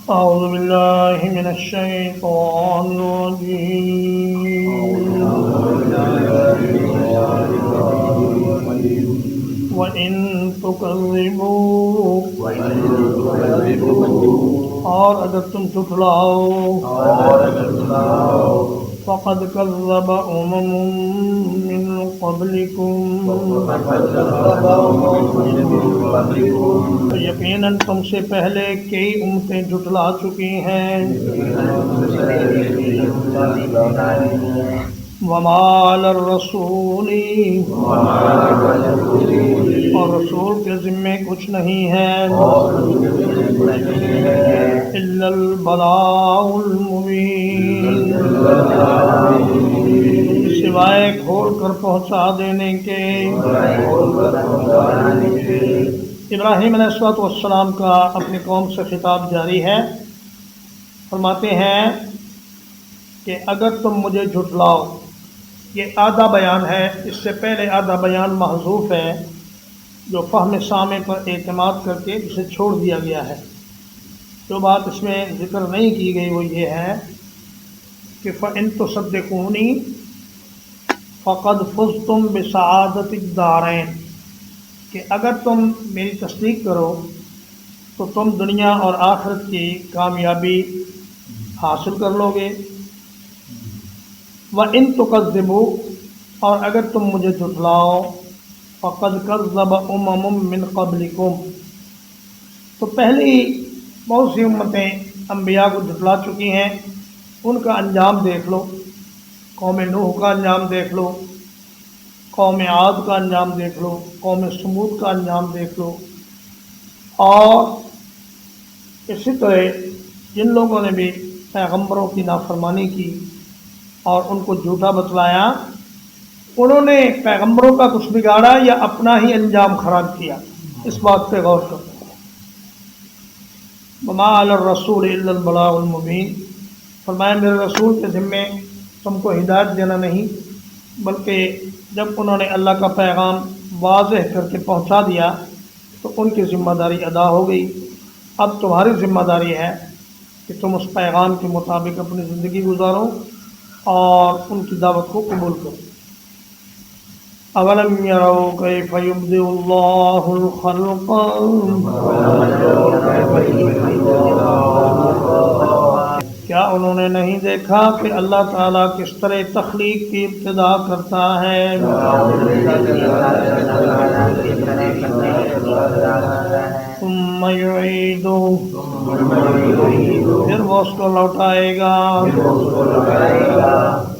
أعوذ بالله من الشيطان الرجيم وإن تكذبوا اور اگر تم جھٹلاؤ فقد كذب أمم من قبلكم تو یقیناً تم سے پہلے کئی امتیں جھٹلا چکی ہیں وما علی الرسول اور رسول کے ذمے کچھ نہیں ہے الا البلاغ المبین سوائے کھول کر پہنچا دینے کے۔ ابراہیم علیہ السلام کا اپنی قوم سے خطاب جاری ہے۔ فرماتے ہیں کہ اگر تم مجھے جھٹلاؤ، یہ آدھا بیان ہے، اس سے پہلے آدھا بیان محذوف ہے جو فہم سامع پر اعتماد کر کے اسے چھوڑ دیا گیا ہے۔ جو بات اس میں ذکر نہیں کی گئی وہ یہ ہے کہ فَإِن تُصَدِّقُونِي فَقَدْ فُزْتُمْ بِسَعَادَةِ الدَّارَيْنِ کہ اگر تم میری تصدیق کرو تو تم دنیا اور آخرت کی کامیابی حاصل کر لو گے۔ وَإِن تُكَذِّبُوا اور اگر تم مجھے جھٹلاؤ فَقَدْ كَذَّبَ أُمَمٌ مِّن قَبْلِكُمْ تو پہلی بہت سی امتیں انبیاء کو جھٹلا چکی ہیں، ان کا انجام دیکھ لو۔ قوم نوح کا انجام دیکھ لو، قوم عاد کا انجام دیکھ لو، قوم سمود کا انجام دیکھ لو، اور اسی طرح جن لوگوں نے بھی پیغمبروں کی نافرمانی کی اور ان کو جھوٹا بتلایا، انہوں نے پیغمبروں کا کچھ بگاڑا یا اپنا ہی انجام خراب کیا۔ اس بات پہ غور کرو۔ وما علی الرسول الا البلاغ المبین فرمایا میرے رسول کے ذمے تم کو ہدایت دینا نہیں، بلکہ جب انہوں نے اللہ کا پیغام واضح کر کے پہنچا دیا تو ان کی ذمہ داری ادا ہو گئی۔ اب تمہاری ذمہ داری ہے کہ تم اس پیغام کے مطابق اپنی زندگی گزارو اور ان کی دعوت کو قبول کرو۔ اولم یروا کیف یبدئ اللہ الخلق کیا انہوں نے نہیں دیکھا کہ اللہ تعالیٰ کس طرح تخلیق کی ابتدا کرتا ہے؟ ثم یعیدہ پھر وہ اس کو لوٹائے گا۔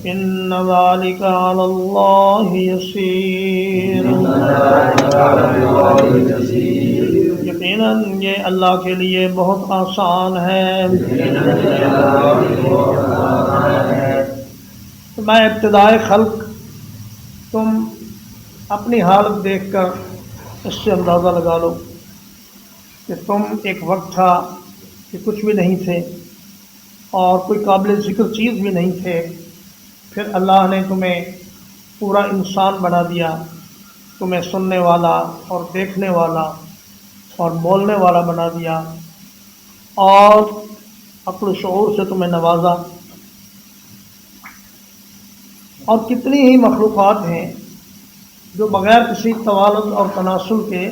ان ذلک علی اللہ یسیر یقیناً یہ اللہ کے لیے بہت آسان ہے۔ میں ابتدائے خلق تم اپنی حالت دیکھ کر اس سے اندازہ لگا لو کہ تم ایک وقت تھا کہ کچھ بھی نہیں تھے اور کوئی قابل ذکر چیز بھی نہیں تھے، پھر اللہ نے تمہیں پورا انسان بنا دیا، تمہیں سننے والا اور دیکھنے والا اور بولنے والا بنا دیا اور عقل و شعور سے تمہیں نوازا۔ اور کتنی ہی مخلوقات ہیں جو بغیر کسی توالد اور تناسل کے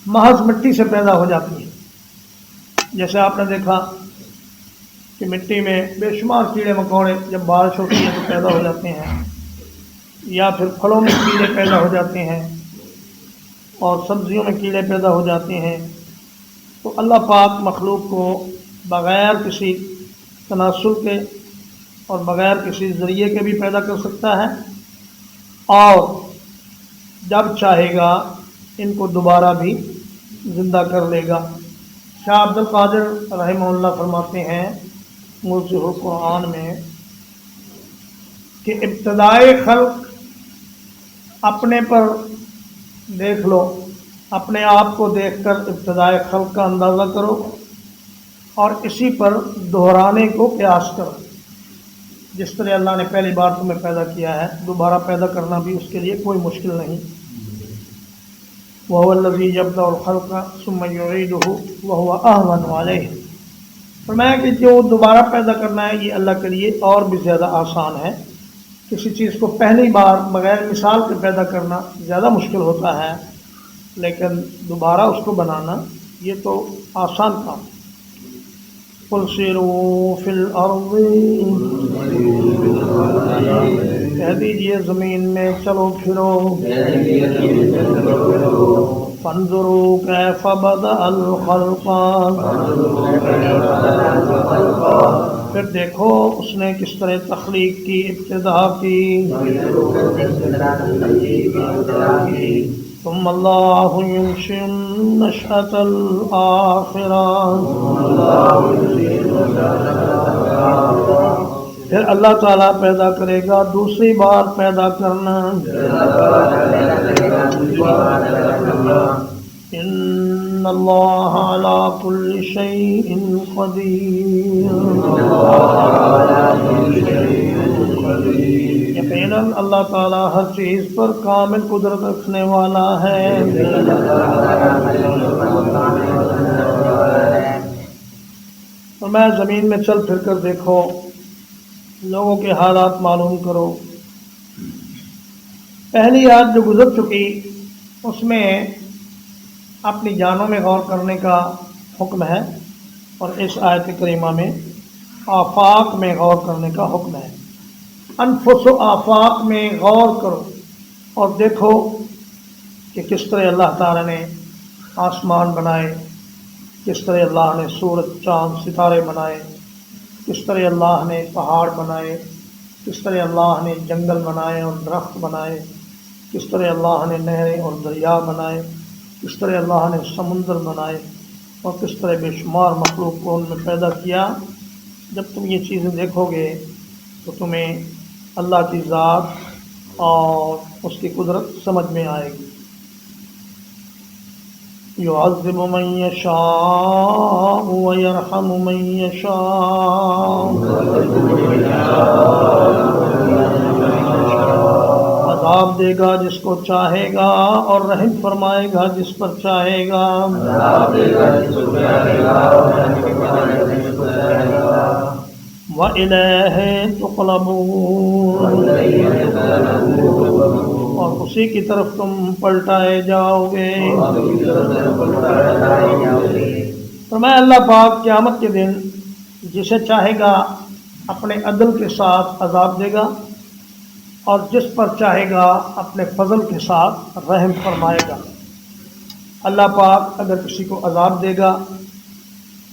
محض مٹی سے پیدا ہو جاتی ہیں۔ جیسے آپ نے دیکھا کہ مٹی میں بے شمار کیڑے مکوڑے جب بارش ہوتی ہے تو پیدا ہو جاتے ہیں، یا پھر پھلوں میں کیڑے پیدا ہو جاتے ہیں اور سبزیوں میں کیڑے پیدا ہو جاتے ہیں۔ تو اللہ پاک مخلوق کو بغیر کسی تناسل کے اور بغیر کسی ذریعے کے بھی پیدا کر سکتا ہے، اور جب چاہے گا ان کو دوبارہ بھی زندہ کر لے گا۔ شاہ عبد القادر رحمہ اللہ فرماتے ہیں موضوع قرآن میں کہ ابتدائے خلق اپنے پر دیکھ لو، اپنے آپ کو دیکھ کر ابتدائے خلق کا اندازہ کرو اور اسی پر دہرانے کو قیاس کرو۔ جس طرح اللہ نے پہلی بار تمہیں پیدا کیا ہے، دوبارہ پیدا کرنا بھی اس کے لیے کوئی مشکل نہیں۔ وَهُوَ الَّذِي يَبْدَأُ الْخَلْقَ ثُمَّ يُعِيدُهُ وَهُوَ أَهْوَنُ عَلَيْهِ فرمایا کہ جو دوبارہ پیدا کرنا ہے یہ اللہ کے لیے اور بھی زیادہ آسان ہے. کسی چیز کو پہلی بار بغیر مثال کے پیدا کرنا زیادہ مشکل ہوتا ہے، لیکن دوبارہ اس کو بنانا یہ تو آسان کام. قل سیروا فی الارض، کہہ دیجئے زمین میں چلو پھرو. فانظروا کیف بدأ الخلق، پھر دیکھو اس نے کس طرح تخلیق کی، ابتدا کی. ثم اللہ ينشئ النشأة الآخرة، پھر اللہ تعالیٰ پیدا کرے گا دوسری بار پیدا کرنا. ان اللہ علی کل شیء قدیر، یقیناً اللہ تعالیٰ ہر چیز پر کامل قدرت رکھنے والا ہے. تو میں زمین میں چل پھر کر دیکھو، لوگوں کے حالات معلوم کرو. پہلی آیت جو گزر چکی اس میں اپنی جانوں میں غور کرنے کا حکم ہے، اور اس آیت کریمہ میں آفاق میں غور کرنے کا حکم ہے. انفس و آفاق میں غور کرو اور دیکھو کہ کس طرح اللہ تعالیٰ نے آسمان بنائے، کس طرح اللہ نے سورج چاند ستارے بنائے، کس طرح اللہ نے پہاڑ بنائے، کس طرح اللہ نے جنگل بنائے اور درخت بنائے، کس طرح اللہ نے نہریں اور دریا بنائے، کس طرح اللہ نے سمندر بنائے، اور کس طرح بے شمار مخلوق کو ان میں پیدا کیا. جب تم یہ چیزیں دیکھو گے تو تمہیں اللہ کی ذات اور اس کی قدرت سمجھ میں آئے گی. يعذب من يشاء ويرحم من يشاء، عذاب دے گا جس کو چاہے گا اور رحم فرمائے گا جس پر چاہے گا. وَإِلَيْهِ تُقْلَبُونَ، اور اسی کی طرف تم پلٹائے جاؤ گے. فرمایا اللہ پاک قیامت کے دن جسے چاہے گا اپنے عدل کے ساتھ عذاب دے گا، اور جس پر چاہے گا اپنے فضل کے ساتھ رحم فرمائے گا. اللہ پاک اگر کسی کو عذاب دے گا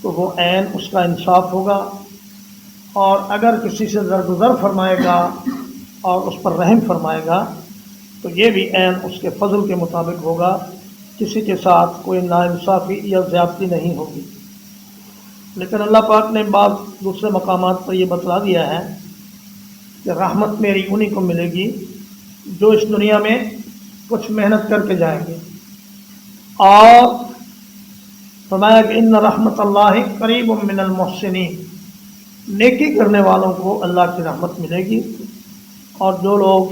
تو وہ عین اس کا انصاف ہوگا، اور اگر کسی سے درگزر فرمائے گا اور اس پر رحم فرمائے گا تو یہ بھی عین اس کے فضل کے مطابق ہوگا. کسی کے ساتھ کوئی ناانصافی یا زیادتی نہیں ہوگی. لیکن اللہ پاک نے بعض دوسرے مقامات پر یہ بتلا دیا ہے کہ رحمت میری انہی کو ملے گی جو اس دنیا میں کچھ محنت کر کے جائیں گے. اور فرمایا کہ ان رحمت اللہ قریب من المحسنین، نیکی کرنے والوں کو اللہ کی رحمت ملے گی. اور جو لوگ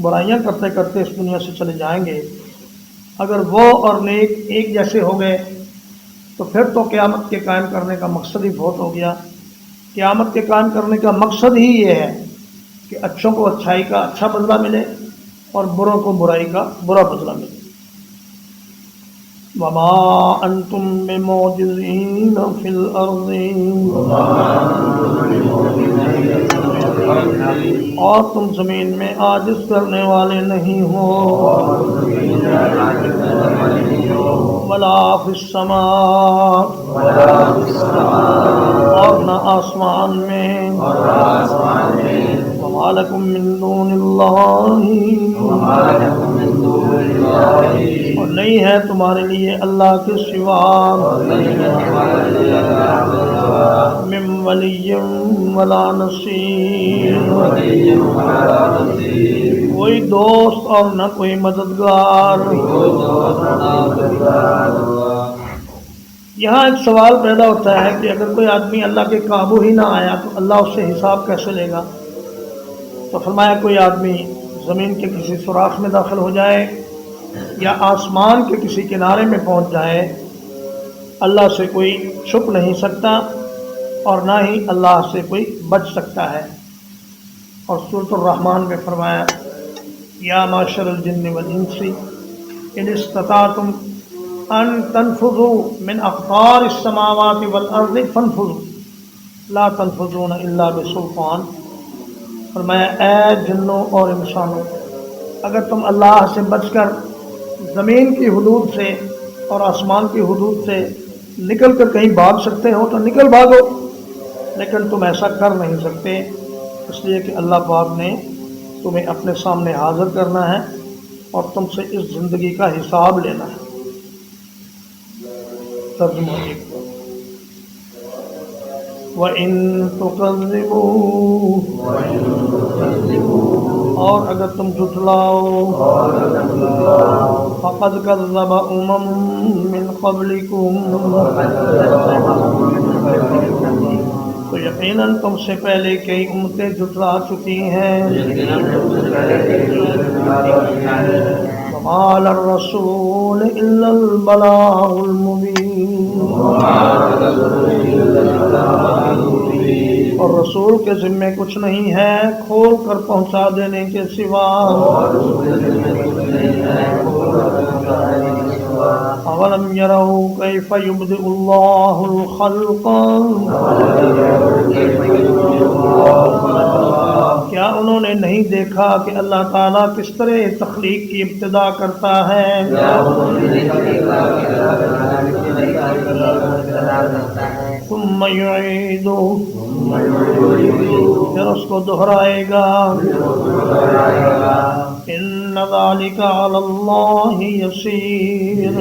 برائیاں کرتے کرتے اس دنیا سے چلے جائیں گے، اگر وہ اور نیک ایک جیسے ہو گئے تو پھر تو قیامت کے قائم کرنے کا مقصد ہی بہت ہو گیا. قیامت کے قائم کرنے کا مقصد ہی یہ ہے کہ اچھوں کو اچھائی کا اچھا بدلہ ملے اور بروں کو برائی کا برا بدلہ ملے. وما انتم بمعجزین فی الارض، اور تم زمین میں عاجز کرنے والے نہیں ہو. ولا فی السماء، اور نہ آسمان میں. وما لکم من دون اللہ، اور نہیں ہے تمہارے لیے اللہ کے سوا من ولی ولا نصیر، کوئی دوست اور نہ کوئی مددگار. یہاں ایک سوال پیدا ہوتا ہے کہ اگر کوئی آدمی اللہ کے قابو ہی نہ آیا تو اللہ اس سے حساب کیسے لے گا؟ تو فرمایا کوئی آدمی زمین کے کسی سوراخ میں داخل ہو جائے یا آسمان کے کسی کنارے میں پہنچ جائے، اللہ سے کوئی چھپ نہیں سکتا. اور نہ ہی اللہ سے کوئی بچ سکتا ہے۔ اور سورۃ الرحمن میں فرمایا یا معشر الجن والانس ان استطعتم ان تنفذوا من اقطار السماوات والارض فانفذوا لا تنفذون الا بسلطان۔ فرمایا اے جنوں اور انسانوں، اگر تم اللہ سے بچ کر زمین کی حدود سے اور آسمان کی حدود سے نکل کر کہیں بھاگ سکتے ہو تو نکل بھاگو، لیکن تم ایسا کر نہیں سکتے، اس لیے کہ اللہ پاک نے تمہیں اپنے سامنے حاضر کرنا ہے اور تم سے اس زندگی کا حساب لینا ہے۔ ترجمہ وَإِن تُكَذِّبُوا، اور اگر تم جھٹلاؤ، فَقَدْ كَذَّبَ مِن قَبْلِكُمْ، تو یقیناً تم سے پہلے کئی امتیں جھٹلا چکی ہیں۔ وَمَا عَلَى الرَّسُولِ إِلَّا الْبَلَاغُ الْمُبِينُ، اور رسول کے ذمے کچھ نہیں ہے کھول کر پہنچا دینے کے سوا۔ اولم یروا کیف یبدئ اللہ الخلق، کیا انہوں نے نہیں دیکھا کہ اللہ تعالیٰ کس طرح تخلیق کی ابتدا کرتا ہے؟ ثم یعیدہ، پھر اس کو دہرائے گا۔ ان ذلک علی اللہ یسیر،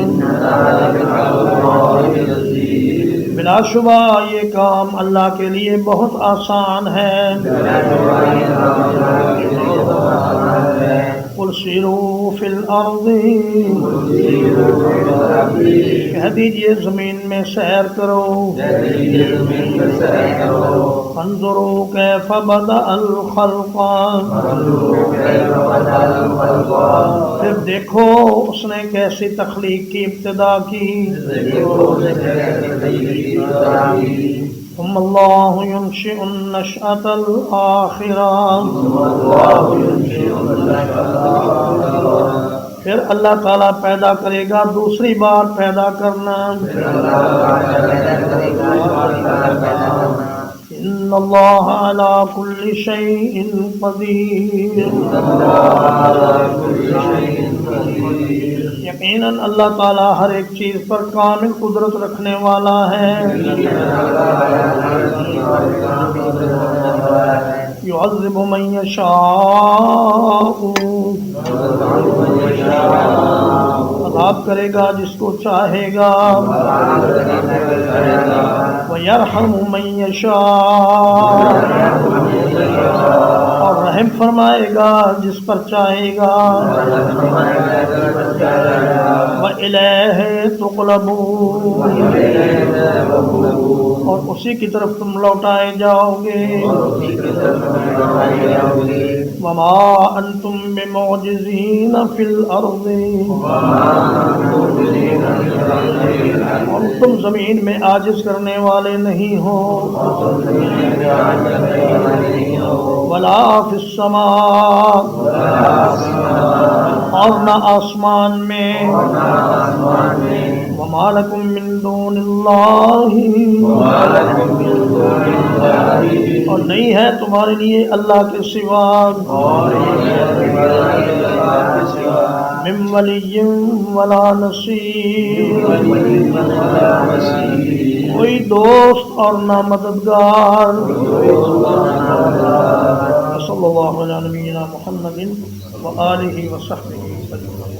بلا شبہ یہ کام اللہ کے لیے بہت آسان ہے۔ قل سیروا فی الارض، کہہ دیجئے زمین میں سیر کرو۔ فانظروا کیف بدأ الخلق، پھر دیکھو اس نے کیسی تخلیق کی ابتدا کی۔ ثم اللہ ينشئ النشأة الآخرة، پھر اللہ تعالیٰ پیدا کرے گا دوسری بار پیدا کرنا۔ ان اللہ علی کل شیء قدیر، یقیناً اللہ تعالیٰ ہر ایک چیز پر کامل قدرت رکھنے والا ہے۔ یعذب من یشاء، عذاب کرے گا جس کو چاہے گا۔ وَيَرْحَمُ مَن يَشَاءُ، اور رحم فرمائے گا جس پر چاہے گا۔ وَإِلَيْهِ تُقْلَبُونَ، اور اسی کی طرف تم لوٹائے جاؤ گے۔ وَمَا أَنْتُمْ بِمُعْجِزِينَ فِي الْأَرْضِ، اور تم زمین میں عاجز کرنے والے نہیں ہو۔ وَلَا فِي السَّمَاءِ، اور نہ آسمان میں۔ وَمَا لَكُم مِّن دُونِ اللَّهِ، اور نہیں ہے تمہارے لیے اللہ کے سوا۔ مِن وَلِيٍّ وَلَا نَصِيرٍ، کوئی دوست اور نہ مددگار۔ صلی اللہ علیہ نبینا محمد وآلہ وصحبہ وسلم۔